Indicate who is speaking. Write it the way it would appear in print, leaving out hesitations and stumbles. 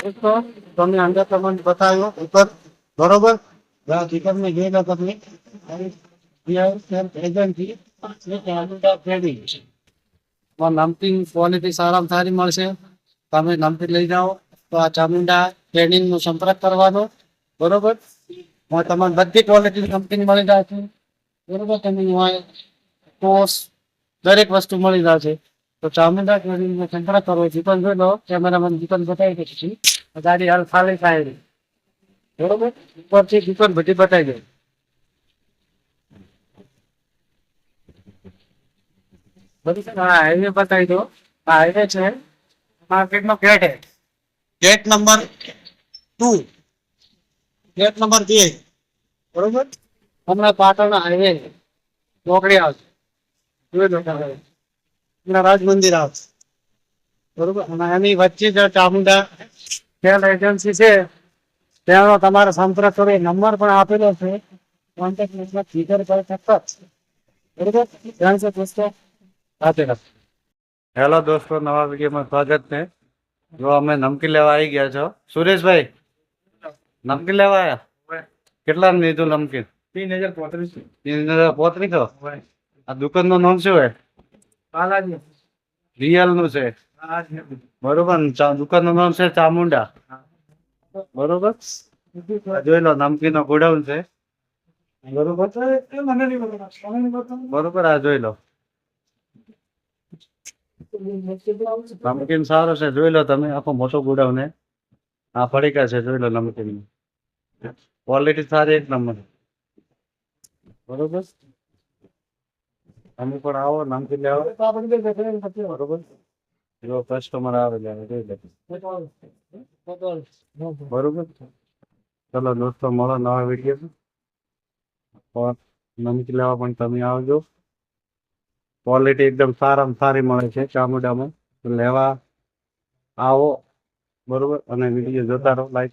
Speaker 1: દોસ્તો તમને અંદર તમને બતાવ્યો ઉપર બરોબર ચિકન ને ગયેલા તમે એજન્સી નમકીન ક્વોલિટી સારામાં સારી મળશે. તમે નમકીન લઈ જાઓ તો આ ચામુંડા ટ્રેડિંગ નો સંપર્ક કરવાનો બરોબર. તમને બધી ક્વોલિટી નમકીન મળી જાય છે બરોબર. તમે ટોસ દરેક વસ્તુ મળી જાય છે. તો ચામુંડા ટ્રેડિંગ નો સંપર્ક કરો. ચિકન જોઈ લો કેમેરામેન ચિકન બતાવી દે છે. ગાડી હાલ ખાલી થાય બરોબર. ઉપરથી ચિકન બધી બતાવી દે. બધું હા હાઈવે બતાવી દો. આ હાઈવે છે માર્કેટ નો ગેટ હે ગેટ નંબર 2 ગેટ નંબર 2 બરોબર. હમણાં પાટણ હાઈવે ચોકડી આવશે જોઈ લો તમે રાજ મંદિર આવશે બરોબર. અને એની વચ્ચે જ ચામુંડા ટ્રેવલ એજન્સી છે ત્યાંનો તમારે સંપર્ક કરો. નંબર પણ આપેલો છે કોન્ટેક્ટ નંબર જીગર પર ચોક્કસ બરોબર. ધ્યાન છે દોસ્તો. હેલો દોસ્તો, નવા વિડીયોમાં સ્વાગત છે. જો અમે નમકીન લેવા આવી ગયા છો. સુરેશભાઈ નમકીન લેવા આવ્યા કેટલા લીધું નમકીન? 3035 આ દુકાન નું નામ શું હે? રિયલ નું છે બરોબર. દુકાન નું નામ છે ચામુંડા બરોબર. જોઈ લો નમકીન નો ગોડાઉન છે બરોબર બરોબર. આ જોઈ લો નમકીન સારો છે જોઈ લો તમે. આખો મોટો ગોડાઉન હે. આ પડીકા છે જોઈ લો નમકીન ક્વોલિટી સારી એક નંબર બરોબર. તમે પણ આવો નમકીન લેવા બરોબર. જો કસ્ટમર આવે જોઈ લે બરોબર. ચલો દોસ્તો મળો નવા વિડીયો. નમકીન લેવા પણ તમે આવજો. ક્વોલિટી એકદમ સારામાં સારી મળે છે ચામુંડામાં. લેવા આવો બરોબર. અને વિડીયો જોતા રહો. લાઈક